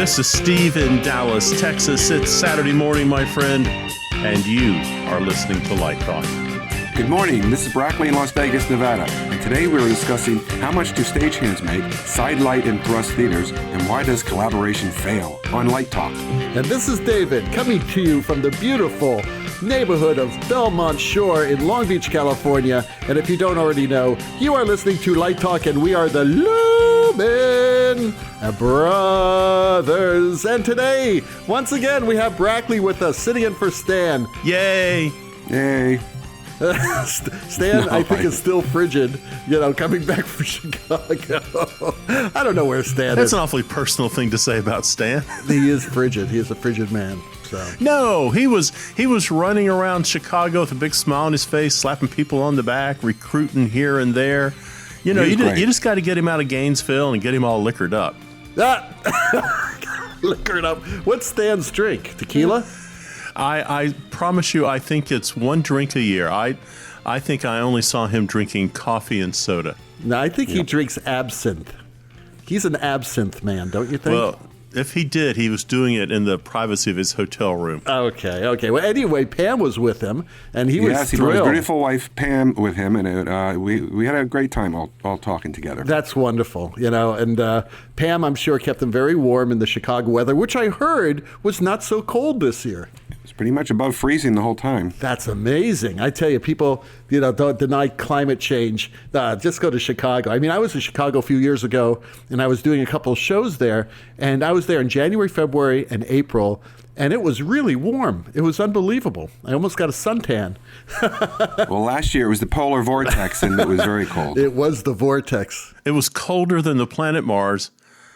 This is Steve in Dallas, Texas. It's Saturday morning, my friend, and you are listening to Light Talk. Good morning. This is Brackley in Las Vegas, Nevada. And today we're discussing how much do stagehands make, sidelight in thrust theaters, and why does collaboration fail on Light Talk. And this is David coming to you from the beautiful neighborhood of Belmont Shore in Long Beach, California. And if you don't already know, you are listening to Light Talk, and we are the Lumen Brothers. And today, once again, we have Brackley with us, sitting in for Stan. Yay! Yay. Stan, I think, is still frigid, coming back from Chicago. I don't know where Stan is. That's an awfully personal thing to say about Stan. He is frigid. He is a frigid man. So. No, he was running around Chicago with a big smile on his face, slapping people on the back, recruiting here and there. You just got to get him out of Gainesville and get him all liquored up. Liquored up. What's Stan's drink? Tequila? I promise you, I think it's one drink a year. I think I only saw him drinking coffee and soda. No, I think he drinks absinthe. He's an absinthe man, don't you think? Well, if he did, he was doing it in the privacy of his hotel room. Okay. Well, anyway, Pam was with him, and he was thrilled. Yes, he brought his beautiful wife, Pam, with him, and we had a great time all talking together. That's wonderful, and Pam, I'm sure, kept them very warm in the Chicago weather, which I heard was not so cold this year. It's pretty much above freezing the whole time. That's amazing. I tell you, people, don't deny climate change. Just go to Chicago. I mean, I was in Chicago a few years ago, and I was doing a couple of shows there, and I was there in January, February, and April, and it was really warm. It was unbelievable. I almost got a suntan. Well, last year it was the polar vortex, and it was very cold. It was the vortex. It was colder than the planet Mars.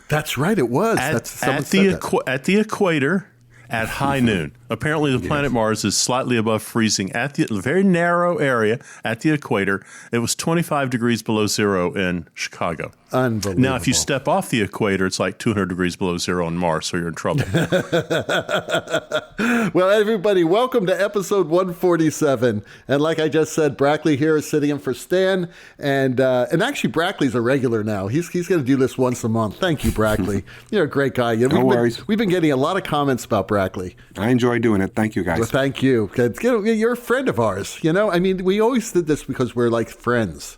That's right, it was. At the equator. At high noon. Apparently, the planet Mars is slightly above freezing at the very narrow area at the equator. It was 25 degrees below zero in Chicago. Unbelievable. Now, if you step off the equator, it's like 200 degrees below zero on Mars, so you're in trouble. Well, everybody, welcome to episode 147. And like I just said, Brackley here is sitting in for Stan. And actually, Brackley's a regular now. He's going to do this once a month. Thank you, Brackley. You're a great guy. No worries. We've been getting a lot of comments about Brackley. I enjoy doing it. Thank you, guys. Well, thank you. You're a friend of ours. I mean, we always did this because we're like friends.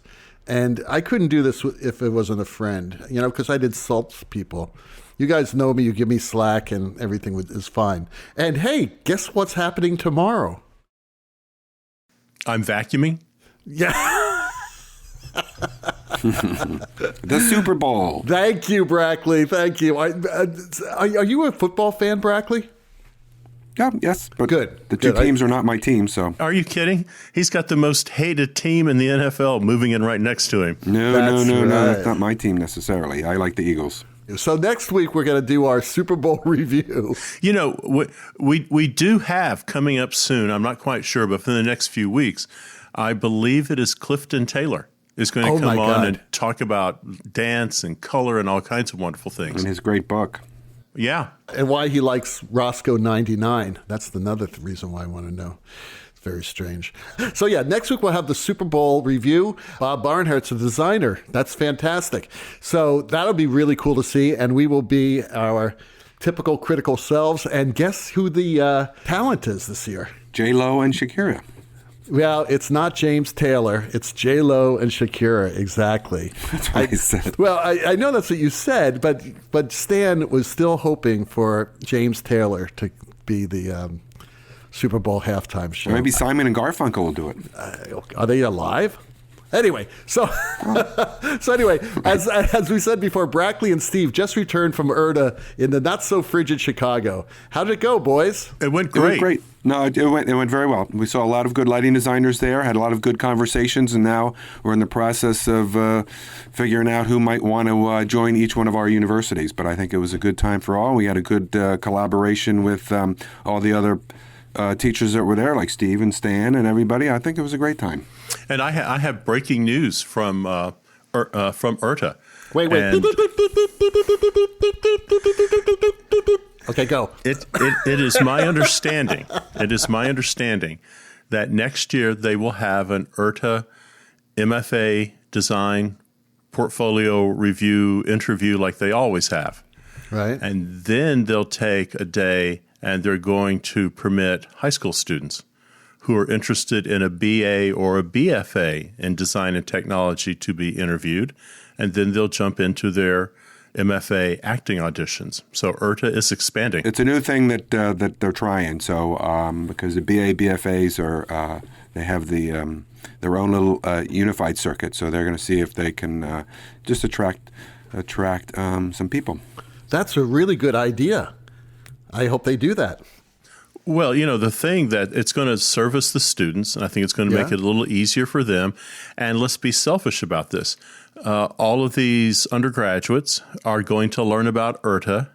And I couldn't do this if it wasn't a friend, because I'd insult people. You guys know me. You give me slack and everything is fine. And hey, guess what's happening tomorrow? I'm vacuuming. Yeah. The Super Bowl. Thank you, Brackley. Thank you. Are you a football fan, Brackley? Yeah, yes, but good. The two teams are not my team, so. Are you kidding? He's got the most hated team in the NFL moving in right next to him. No, that's not my team necessarily. I like the Eagles. So next week we're going to do our Super Bowl review. We do have coming up soon, I'm not quite sure, but for the next few weeks, I believe it is Clifton Taylor is going to come on and talk about dance and color and all kinds of wonderful things. And his great book. Yeah. And why he likes Roscoe 99. That's another reason why I want to know. It's very strange. So yeah, next week we'll have the Super Bowl review. Bob Barnhart's a designer. That's fantastic. So that'll be really cool to see. And we will be our typical critical selves. And guess who the talent is this year? J-Lo and Shakira. Well, it's not James Taylor. It's J-Lo and Shakira, exactly. That's what I said. Well, I know that's what you said, but Stan was still hoping for James Taylor to be the Super Bowl halftime show. Or maybe Simon and Garfunkel will do it. Are they alive? Anyway, as we said before, Brackley and Steve just returned from URTA in the not-so-frigid Chicago. How did it go, boys? It went great. It went great. No, it went very well. We saw a lot of good lighting designers there, had a lot of good conversations, and now we're in the process of figuring out who might want to join each one of our universities. But I think it was a good time for all. We had a good collaboration with all the other teachers that were there, like Steve and Stan and everybody. I think it was a great time. And I have breaking news from URTA. Wait. Okay, go. It is my understanding. It is my understanding that next year they will have an URTA MFA design portfolio review interview like they always have. Right. And then they'll take a day and they're going to permit high school students who are interested in a BA or a BFA in design and technology to be interviewed. And then they'll jump into their MFA acting auditions. So URTA is expanding. It's a new thing that they're trying. So because the BA, BFAs are they have the their own little unified circuit. So they're going to see if they can just attract some people. That's a really good idea. I hope they do that. Well, the thing that it's going to service the students, and I think it's going to make it a little easier for them. And let's be selfish about this. All of these undergraduates are going to learn about URTA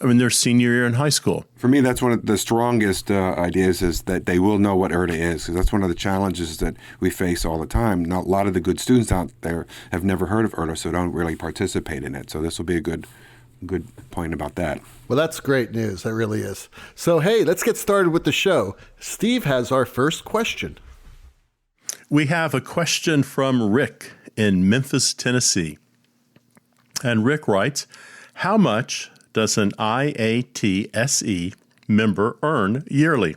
their senior year in high school. For me, that's one of the strongest ideas is that they will know what URTA is, because that's one of the challenges that we face all the time. Not, a lot of the good students out there have never heard of URTA, so don't really participate in it. So this will be a good point about that. Well, that's great news. That really is. So, hey, let's get started with the show. Steve has our first question. We have a question from Rick in Memphis, Tennessee. And Rick writes, how much does an IATSE member earn yearly?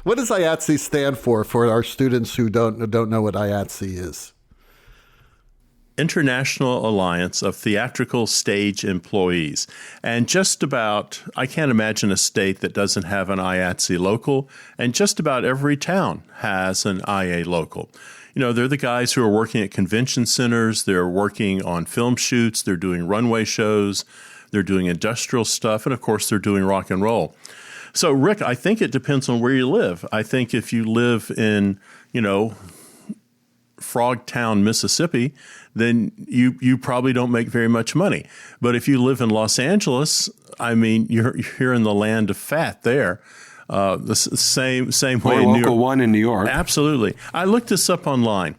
What does IATSE stand for our students who don't know what IATSE is? International Alliance of Theatrical Stage Employees. And just about, I can't imagine a state that doesn't have an IATSE local, and just about every town has an IA local. They're the guys who are working at convention centers, they're working on film shoots, they're doing runway shows, they're doing industrial stuff, and of course they're doing rock and roll. So Rick, I think it depends on where you live. I think if you live in, Frogtown, Mississippi, then you probably don't make very much money. But if you live in Los Angeles, you're in the land of fat there. The same way in New York. Local one in New York. Absolutely. I looked this up online,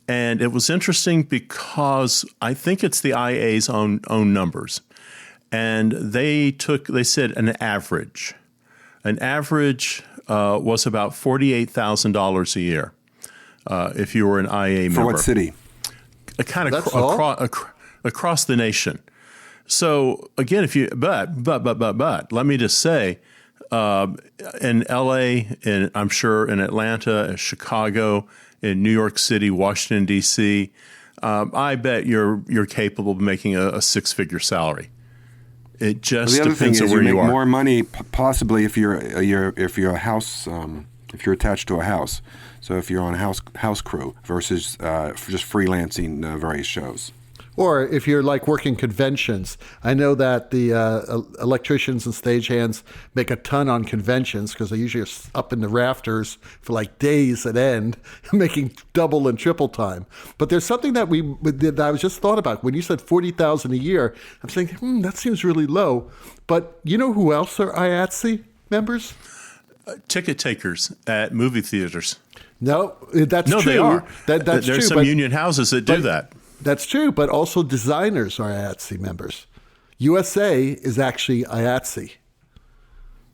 and it was interesting because I think it's the IA's own numbers, and they said an average. An average was about $48,000 a year. If you were an IA member. For what city? Kind of across the nation. So again, but let me just say, in LA, and I'm sure in Atlanta, in Chicago, in New York City, Washington D.C., I bet you're capable of making a six-figure salary. It just depends on where you are. You make more money possibly if you're a house. If you're attached to a house. So if you're on a house crew versus just freelancing various shows. Or if you're like working conventions. I know that the electricians and stagehands make a ton on conventions because they usually are up in the rafters for like days at end, making double and triple time. But there's something that I was just thought about. When you said $40,000 a year, I'm saying, that seems really low. But you know who else are IATSE members? Ticket takers at movie theaters. No, that's true. No, they are. That's There's true. some union houses that do that. That's true, but also designers are IATSE members. USA is actually IATSE.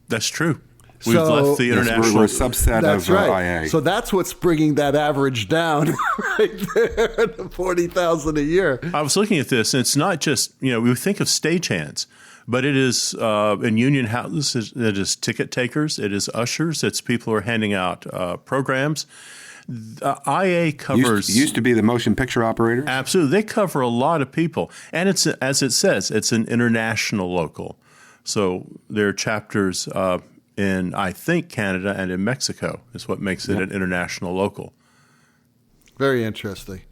That's true. We've left the international. We're a subset of IA. So that's what's bringing that average down right there to $40,000 a year. I was looking at this, and it's not just, we think of stagehands, but it is in union houses, it is ticket takers, it is ushers, it's people who are handing out programs. IA covers... Used to be the motion picture operators? Absolutely. They cover a lot of people. And it's, as it says, it's an international local. So there are chapters in, I think, Canada and in Mexico is what makes it an international local. Very interesting.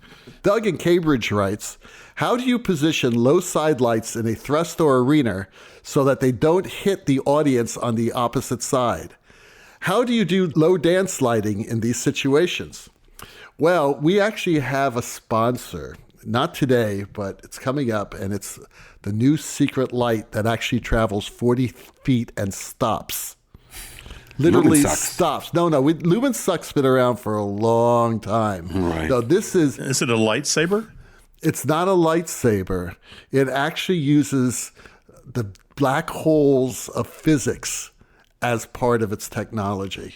Doug in Cambridge writes, how do you position low sidelights in a thrust or arena so that they don't hit the audience on the opposite side? How do you do low dance lighting in these situations? Well, we actually have a sponsor, not today, but it's coming up, and it's the new secret light that actually travels 40 feet and stops. Literally stops. No, Lumen Suck's been around for a long time. Right. No, this is... Is it a lightsaber? It's not a lightsaber. It actually uses the black holes of physics as part of its technology.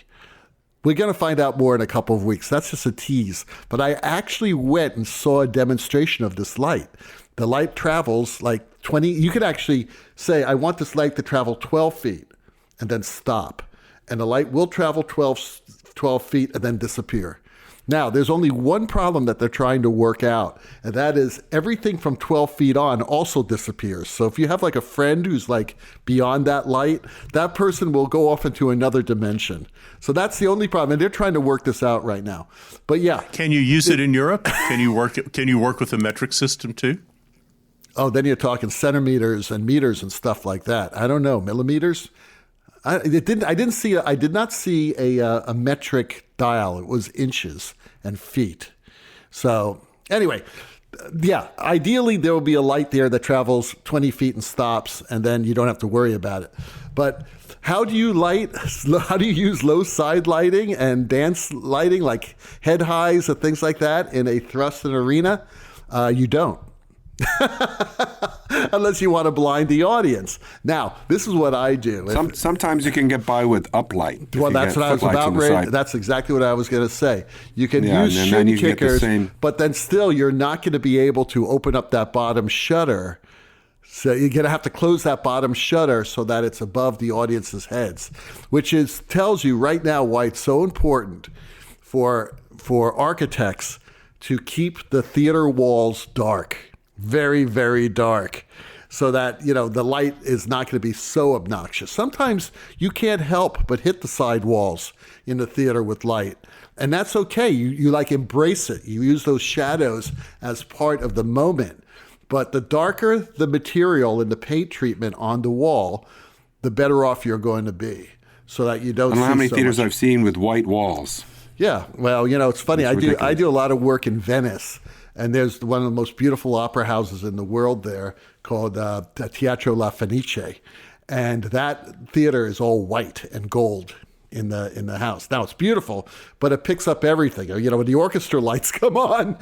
We're going to find out more in a couple of weeks. That's just a tease. But I actually went and saw a demonstration of this light. The light travels like 20, you could actually say, I want this light to travel 12 feet and then stop. And the light will travel 12 feet and then disappear. Now, there's only one problem that they're trying to work out, and that is everything from 12 feet on also disappears. So if you have like a friend who's like beyond that light, that person will go off into another dimension. So that's the only problem, and they're trying to work this out right now. But yeah. Can you use it in Europe? Can you work with a metric system too? Oh, then you're talking centimeters and meters and stuff like that. I don't know, millimeters? I did not see a metric dial. It was inches and feet. So anyway, yeah, ideally there will be a light there that travels 20 feet and stops, and then you don't have to worry about it. But how do you use low side lighting and dance lighting, like head highs and things like that in a thrust and arena? You don't. Unless you want to blind the audience. Now, this is what I do. Sometimes you can get by with uplight. Well, that's what I was about ready. That's exactly what I was going to say. You can use shin kickers, but then still you're not going to be able to open up that bottom shutter. So you're going to have to close that bottom shutter so that it's above the audience's heads, which tells you right now why it's so important for architects to keep the theater walls dark. Very, very dark, so that, the light is not going to be so obnoxious. Sometimes you can't help but hit the side walls in the theater with light, and that's okay. You like embrace it. You use those shadows as part of the moment. But the darker the material and the paint treatment on the wall, the better off you're going to be, so that you don't see so much. I don't know how many theaters I've seen with white walls. Yeah, well, it's funny. I do a lot of work in Venice. And there's one of the most beautiful opera houses in the world there called Teatro La Fenice. And that theater is all white and gold in the house. Now, it's beautiful, but it picks up everything. When the orchestra lights come on,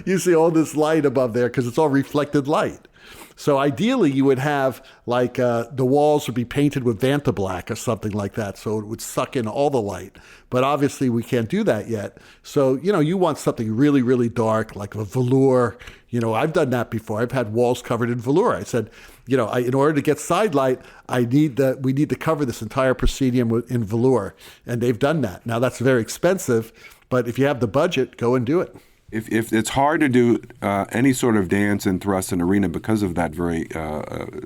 you see all this light above there because it's all reflected light. So ideally, you would have the walls would be painted with Vanta black or something like that, so it would suck in all the light. But obviously, we can't do that yet. So, you want something really, really dark, like a velour. I've done that before. I've had walls covered in velour. I said, in order to get side light, we need to cover this entire proscenium in velour. And they've done that. Now, that's very expensive, but if you have the budget, go and do it. If it's hard to do any sort of dance and thrust and arena because of that very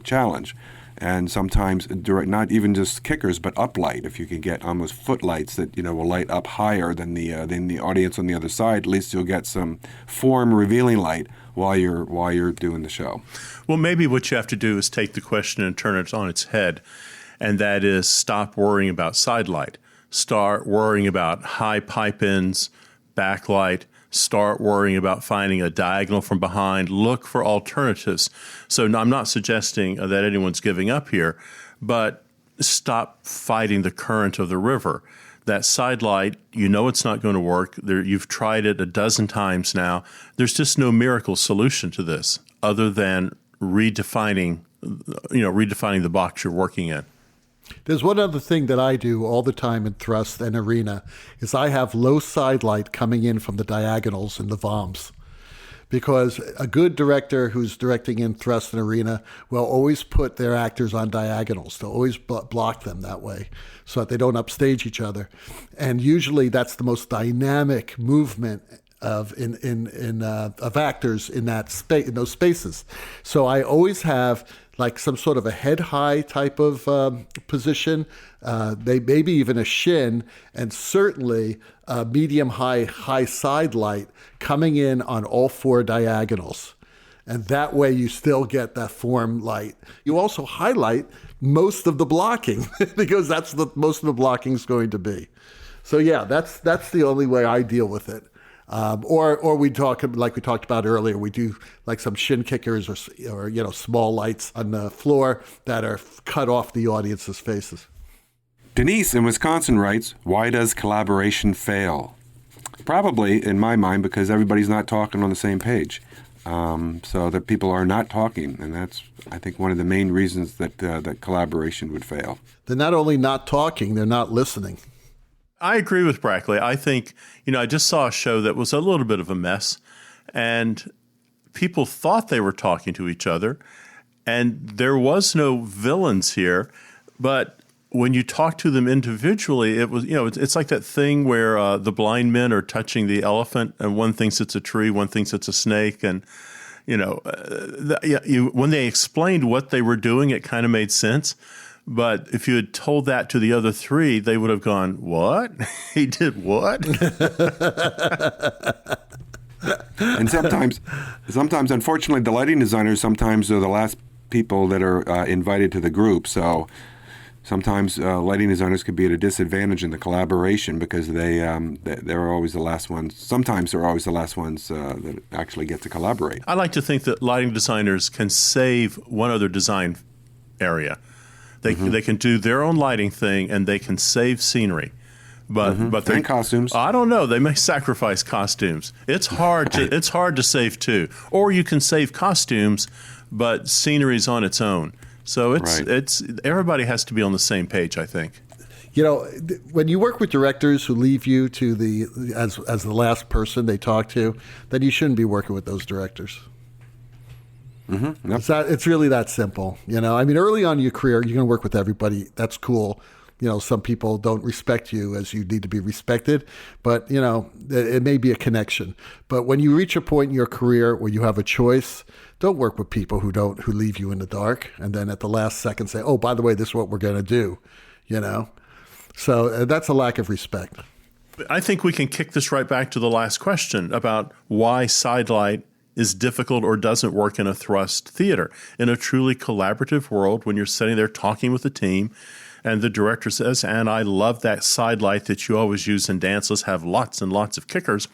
challenge, and sometimes not even just kickers but uplight, if you can get almost footlights that will light up higher than the audience on the other side, at least you'll get some form revealing light while you're doing the show. Well, maybe what you have to do is take the question and turn it on its head, and that is stop worrying about side light, start worrying about high pipe ends, backlight. Start worrying about finding a diagonal from behind. Look for alternatives. So I'm not suggesting that anyone's giving up here, but stop fighting the current of the river. That side light, it's not going to work. You've tried it a dozen times now. There's just no miracle solution to this other than redefining the box you're working in. There's one other thing that I do all the time in thrust and arena is I have low side light coming in from the diagonals and the VOMs. Because a good director who's directing in thrust and arena will always put their actors on diagonals. They'll always block them that way so that they don't upstage each other. And usually that's the most dynamic movement of actors in those spaces. So I always have like some sort of a head high type of position, maybe even a shin, and certainly a medium high side light coming in on all four diagonals. And that way you still get that form light. You also highlight most of the blocking because that's most of the blocking is going to be. So yeah, that's the only way I deal with it. Or we talk, like we talked about earlier, we do like some shin kickers or small lights on the floor that are cut off the audience's faces. Denise in Wisconsin writes, why does collaboration fail? Probably, in my mind, because everybody's not talking on the same page. So that people are not talking, and that's, I think, one of the main reasons that collaboration would fail. They're not only not talking, they're not listening. I agree with Brackley. I think, I just saw a show that was a little bit of a mess, and people thought they were talking to each other, And there was no villains here, but when you talk to them individually, it was, it's like that thing where the blind men are touching the elephant, and one thinks it's a tree, one thinks it's a snake, and when they explained what they were doing, it kind of made sense. But if you had told that to the other three, they would have gone, "What? He did what?" And sometimes, unfortunately, the lighting designers sometimes are the last people that are invited to the group. So sometimes lighting designers could be at a disadvantage in the collaboration because they're always the last ones. Sometimes they're always the last ones that actually get to collaborate. I like to think that lighting designers can save one other design area. They can do their own lighting thing, and they can save scenery. But and costumes. I don't know. They may sacrifice costumes. It's hard to save two. Or you can save costumes, but scenery's on its own. So it's everybody has to be on the same page, I think. When you work with directors who leave you to as the last person they talk to, then you shouldn't be working with those directors. Mm-hmm. Yep. It's really that simple. I mean, early on in your career, you're going to work with everybody. That's cool. Some people don't respect you as you need to be respected, but, it may be a connection. But when you reach a point in your career where you have a choice, don't work with people who leave you in the dark and then at the last second say, "Oh, by the way, this is what we're going to do," So that's a lack of respect. I think we can kick this right back to the last question about why sidelight is difficult or doesn't work in a thrust theater. In a truly collaborative world, when you're sitting there talking with a team, and the director says, "And I love that sidelight that you always use in dance. Let's have lots and lots of kickers."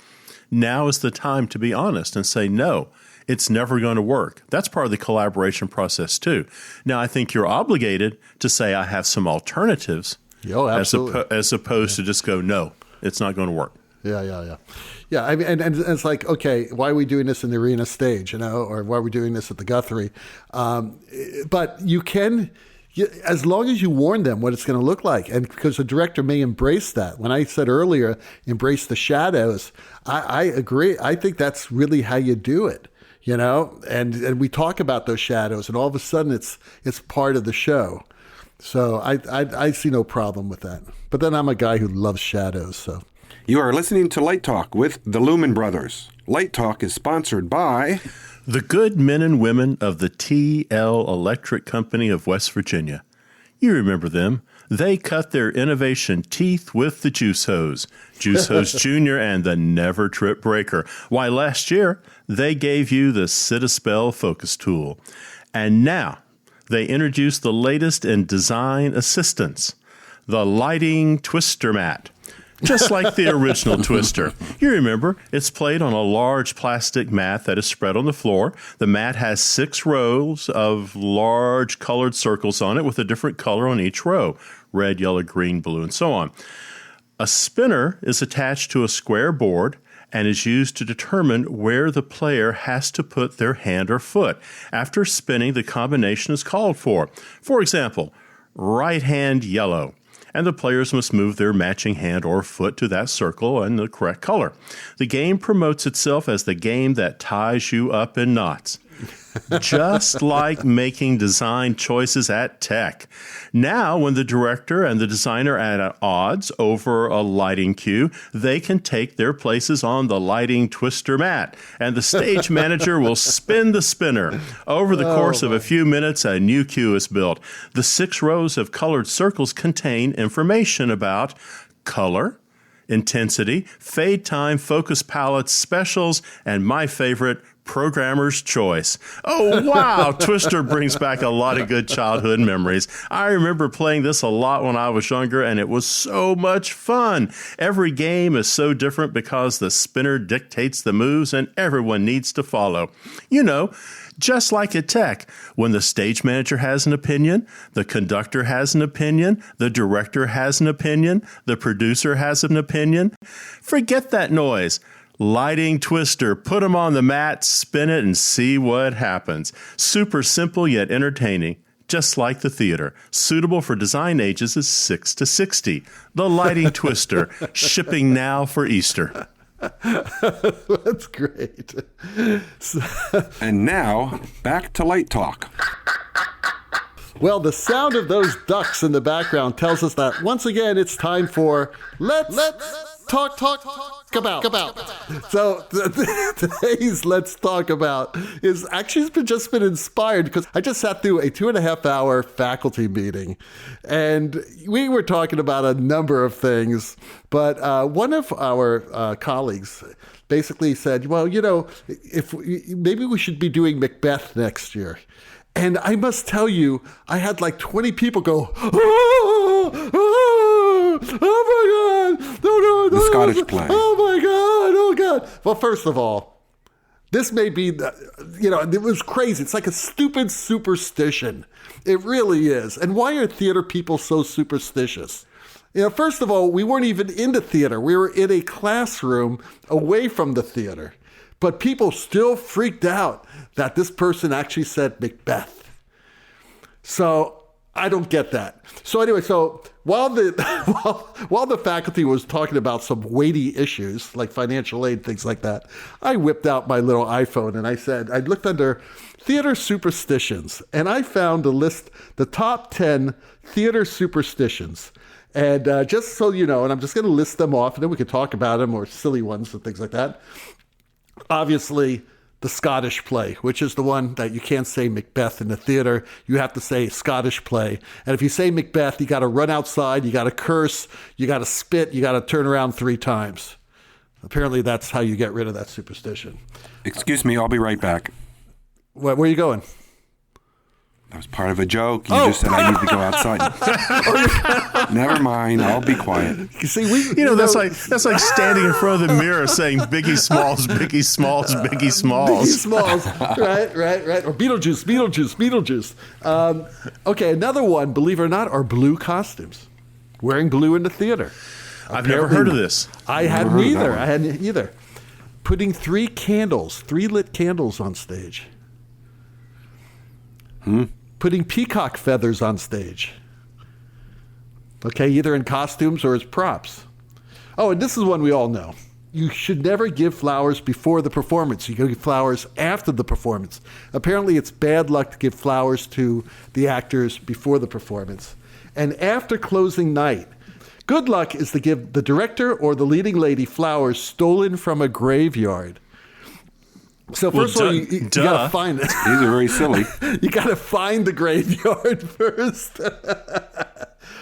Now is the time to be honest and say, "No, it's never going to work." That's part of the collaboration process too. Now, I think you're obligated to say, "I have some alternatives," as opposed to just go, "No, it's not going to work." Yeah, I mean, and it's like, okay, why are we doing this in the arena stage, or why are we doing this at the Guthrie? But you can, as long as you warn them what it's going to look like, and because the director may embrace that. When I said earlier, embrace the shadows, I agree. I think that's really how you do it, and we talk about those shadows, and all of a sudden it's part of the show. So I see no problem with that. But then I'm a guy who loves shadows, so. You are listening to Light Talk with the Lumen Brothers. Light Talk is sponsored by the good men and women of the TL Electric Company of West Virginia. You remember them. They cut their innovation teeth with the Juice Hose Junior, and the Never Trip Breaker. Why, last year, they gave you the Citispell Focus Tool. And now, they introduced the latest in design assistance, the Lighting Twister Mat. Just like the original Twister. You remember, it's played on a large plastic mat that is spread on the floor. The mat has 6 rows of large colored circles on it with a different color on each row: red, yellow, green, blue, and so on. A spinner is attached to a square board and is used to determine where the player has to put their hand or foot. After spinning, the combination is called for. For example, right hand yellow, and the players must move their matching hand or foot to that circle in the correct color. The game promotes itself as the game that ties you up in knots. Just like making design choices at Tech. Now, when the director and the designer are at odds over a lighting cue, they can take their places on the lighting twister mat, and the stage manager will spin the spinner. Over the course of a few minutes, a new cue is built. The 6 rows of colored circles contain information about color, intensity, fade time, focus palettes, specials, and my favorite, programmer's choice. Oh, wow. Twister brings back a lot of good childhood memories. I remember playing this a lot when I was younger, and it was so much fun. Every game is so different because the spinner dictates the moves and everyone needs to follow. Just like at Tech, when the stage manager has an opinion, the conductor has an opinion, the director has an opinion, the producer has an opinion. Forget that noise. Lighting Twister. Put them on the mat, spin it, and see what happens. Super simple yet entertaining. Just like the theater. Suitable for design ages is 6 to 60. The Lighting Twister. Shipping now for Easter. That's great. And now, back to Light Talk. Well, the sound of those ducks in the background tells us that once again it's time for Let's talk about. So today's Let's Talk About is actually just been inspired because I just sat through a 2.5-hour faculty meeting, and we were talking about a number of things. But one of our colleagues basically said, well, maybe we should be doing MacBeth next year. And I must tell you, I had like 20 people go, oh my God, no, the Scottish play. Oh my God, oh God. Well, first of all, this may be, it was crazy. It's like a stupid superstition. It really is. And why are theater people so superstitious? First of all, we weren't even in the theater. We were in a classroom away from the theater. But people still freaked out that this person actually said MacBeth. So I don't get that. So anyway, while the faculty was talking about some weighty issues like financial aid, things like that, I whipped out my little iPhone and I looked under theater superstitions, and I found a list, the top 10 theater superstitions. And just so you know, and I'm just going to list them off, and then we can talk about them, or silly ones and things like that. Obviously, the Scottish play, which is the one that you can't say MacBeth in the theater. You have to say Scottish play. And if you say MacBeth, you got to run outside, you got to curse, you got to spit, you got to turn around 3 times. Apparently, that's how you get rid of that superstition. Excuse me, I'll be right back. Where are you going? That was part of a joke. You just said I need to go outside. Never mind. I'll be quiet. You see, that's like standing in front of the mirror saying Biggie Smalls, Biggie Smalls, Biggie Smalls. Biggie Smalls. Right. Or Beetlejuice. Okay, another one, believe it or not, are blue costumes. Wearing blue in the theater. I've never heard of this. I hadn't either. Putting 3 lit candles on stage. Putting peacock feathers on stage. Okay, either in costumes or as props. Oh, and this is one we all know. You should never give flowers before the performance. You give flowers after the performance. Apparently, it's bad luck to give flowers to the actors before the performance. And after closing night, good luck is to give the director or the leading lady flowers stolen from a graveyard. So first of all, you got to find it. These are very silly. You got to find the graveyard first.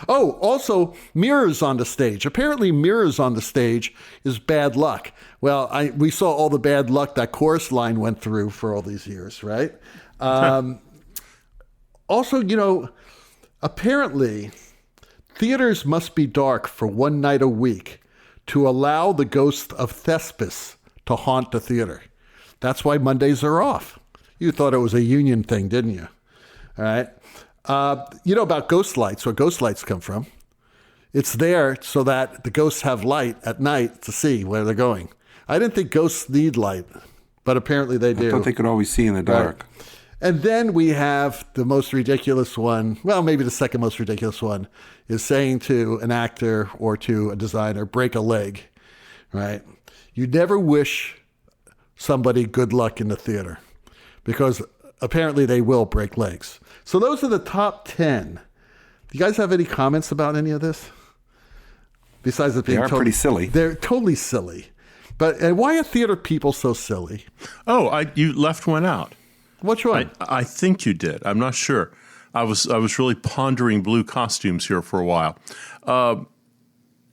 Oh, also mirrors on the stage. Apparently mirrors on the stage is bad luck. Well, we saw all the bad luck that chorus line went through for all these years, right? Also, apparently theaters must be dark for one night a week to allow the ghost of Thespis to haunt the theater. That's why Mondays are off. You thought it was a union thing, didn't you? All right. You know about ghost lights, where ghost lights come from. It's there so that the ghosts have light at night to see where they're going. I didn't think ghosts need light, but apparently they do. I thought they could always see in the dark. Right. And then we have the most ridiculous one, well, maybe the second most ridiculous one, is saying to an actor or to a designer, break a leg, right? You never wish somebody good luck in the theater, because apparently they will break legs. So those are the top 10. Do you guys have any comments about any of this? Besides it being pretty silly. They're totally silly. And why are theater people so silly? Oh, you left one out. Which one? I think you did. I'm not sure. I was really pondering blue costumes here for a while.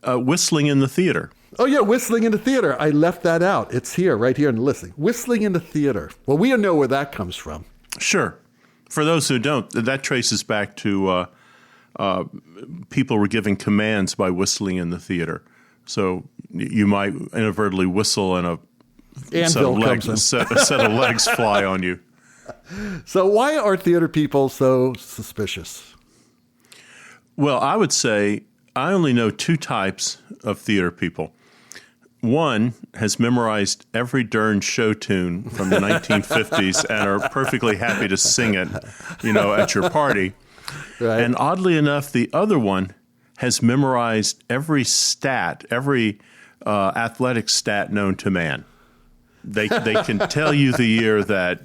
Whistling in the theater. Oh, yeah, whistling in the theater. I left that out. It's here, right here in the listing. Whistling in the theater. Well, we know where that comes from. Sure. For those who don't, that traces back to people were giving commands by whistling in the theater. So you might inadvertently whistle and a set of legs fly on you. So why are theater people so suspicious? Well, I would say I only know 2 types of theater people. One has memorized every darn show tune from the 1950s and are perfectly happy to sing it, at your party. Right. And oddly enough, the other one has memorized every athletic stat known to man. They can tell you the year that,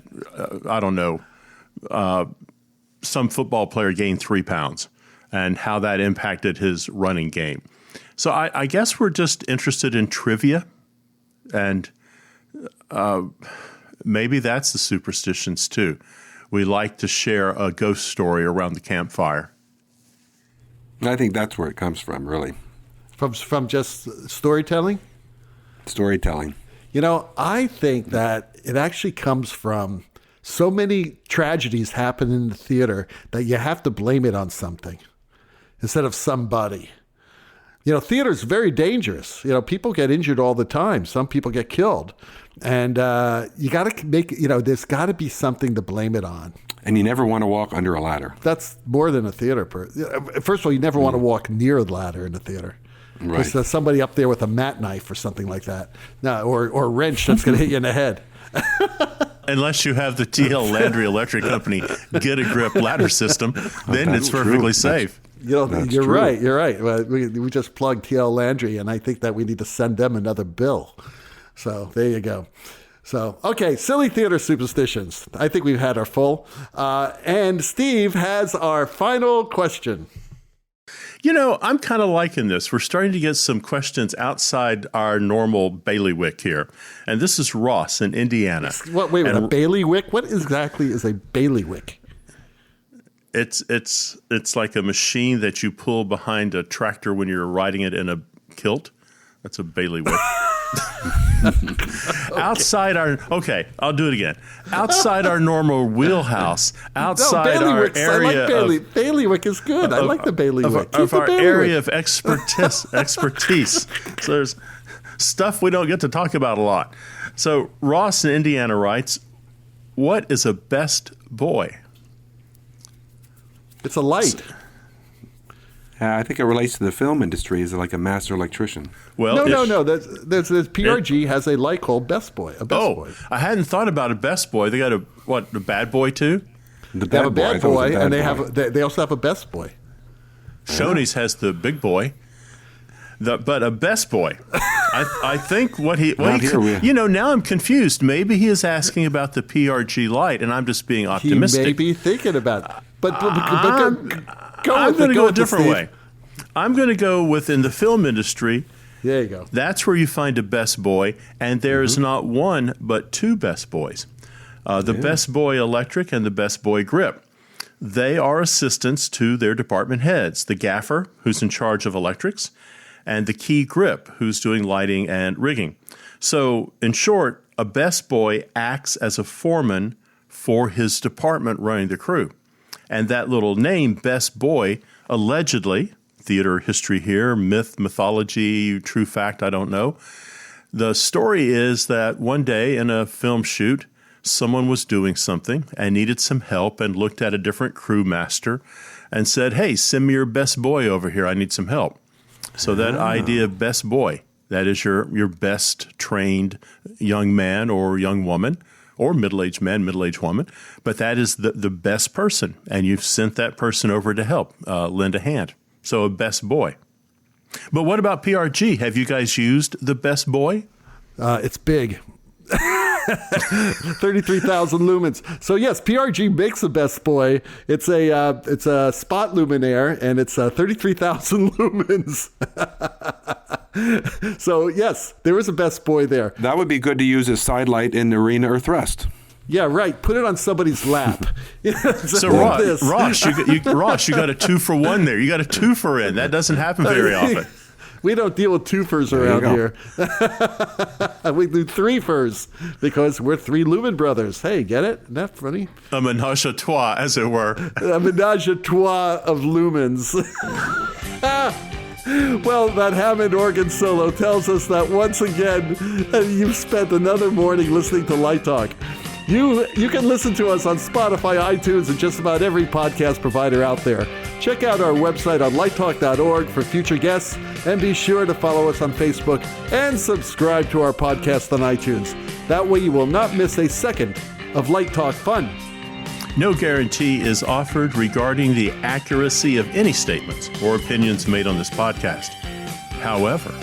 some football player gained 3 pounds and how that impacted his running game. So I guess we're just interested in trivia, and maybe that's the superstitions too. We like to share a ghost story around the campfire. I think that's where it comes from, really. From just storytelling? Storytelling. You know, I think that it actually comes from so many tragedies happen in the theater that you have to blame it on something instead of somebody. You know, theater is very dangerous. You know, people get injured all the time. Some people get killed. And you got to make, you know, there's got to be something to blame it on. And you never want to walk under a ladder. That's more than a theater. First of all, you never want to walk near a ladder in a theater. Right. Because there's somebody up there with a mat knife or something like that. No, or a wrench that's going to hit you in the head. Unless you have the TL Landry Electric Company Get a Grip ladder system, then it's perfectly safe. You know, you're true. Right. You're right. We just plugged TL Landry, and I think that we need to send them another bill. So there you go. So, okay, silly theater superstitions. I think we've had our full. And Steve has our final question. You know, I'm kind of liking this. We're starting to get some questions outside our normal bailiwick here. And this is Ross in Indiana. Wait, a bailiwick? What exactly is a bailiwick? It's like a machine that you pull behind a tractor when you're riding it in a kilt. That's a bailiwick. Outside our I'll do it again. Outside our normal wheelhouse, outside our area bailiwick is good. I like the bailiwick. Of our area of expertise. So there's stuff we don't get to talk about a lot. So Ross in Indiana writes, "What is a best boy?" It's a light. I think it relates to the film industry as like a master electrician. Well, no. There's PRG has a light called Best Boy. A Best Boy. I hadn't thought about a Best Boy. They got a Bad Boy too? They have a Bad Boy, and they also have a Best Boy. Shoney's has the Big Boy. But a Best Boy. I think now I'm confused. Maybe he is asking about the PRG light, and I'm just being optimistic. He may be thinking about it. But I'm going to go a different way. I'm going to go within the film industry. There you go. That's where you find a Best Boy, and there's not one but 2 Best Boys. The Best Boy Electric and the Best Boy Grip. They are assistants to their department heads, the gaffer, who's in charge of electrics, and the key grip, who's doing lighting and rigging. So, in short, a Best Boy acts as a foreman for his department running the crew. And that little name, Best Boy, allegedly, theater history here, mythology, true fact, I don't know. The story is that one day in a film shoot, someone was doing something and needed some help and looked at a different crew master and said, "Hey, send me your best boy over here. I need some help." So that idea of Best Boy, that is your best trained young man or young woman, or middle-aged man, middle-aged woman, but that is the best person, and you've sent that person over to help, lend a hand. So a Best Boy. But what about PRG? Have you guys used the Best Boy? It's big. 33,000 lumens. So yes, PRG makes a Best Boy. It's a spot luminaire, and it's 33,000 lumens. So yes, there is a Best Boy there. That would be good to use as sidelight in arena or thrust. Yeah, right. Put it on somebody's lap. So Ross, you got a 2-for-1 there. You got a twofer in. That doesn't happen very often. We don't deal with twofers around here. We do 3-fers because we're 3 Lumen Brothers. Hey, get it? Isn't that funny? A menage a trois, as it were. A menage a trois of lumens. Well, that Hammond organ solo tells us that once again, you've spent another morning listening to Light Talk. You can listen to us on Spotify, iTunes, and just about every podcast provider out there. Check out our website on lighttalk.org for future guests, and be sure to follow us on Facebook and subscribe to our podcast on iTunes. That way you will not miss a second of Light Talk fun. No guarantee is offered regarding the accuracy of any statements or opinions made on this podcast. However,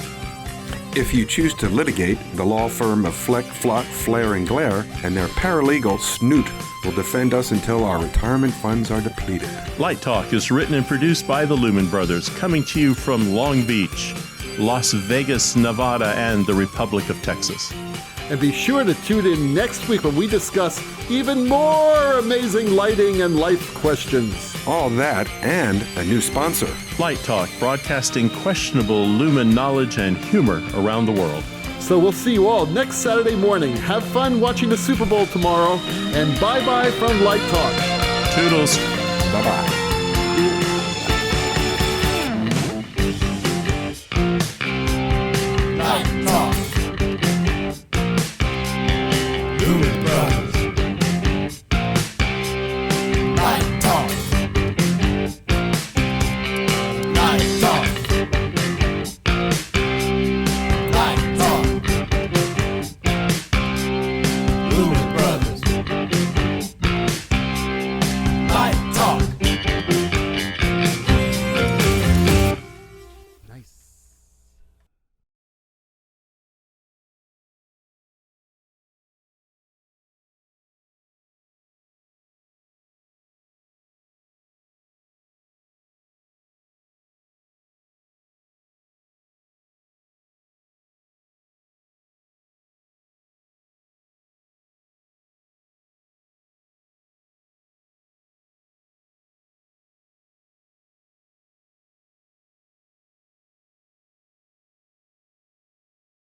if you choose to litigate, the law firm of Fleck, Flock, Flare, and Glare and their paralegal Snoot, will defend us until our retirement funds are depleted. Light Talk is written and produced by the Lumen Brothers, coming to you from Long Beach, Las Vegas, Nevada, and the Republic of Texas. And be sure to tune in next week when we discuss even more amazing lighting and life questions. All that and a new sponsor. Light Talk, broadcasting questionable Lumen knowledge and humor around the world. So we'll see you all next Saturday morning. Have fun watching the Super Bowl tomorrow. And bye-bye from Light Talk. Toodles. Bye-bye.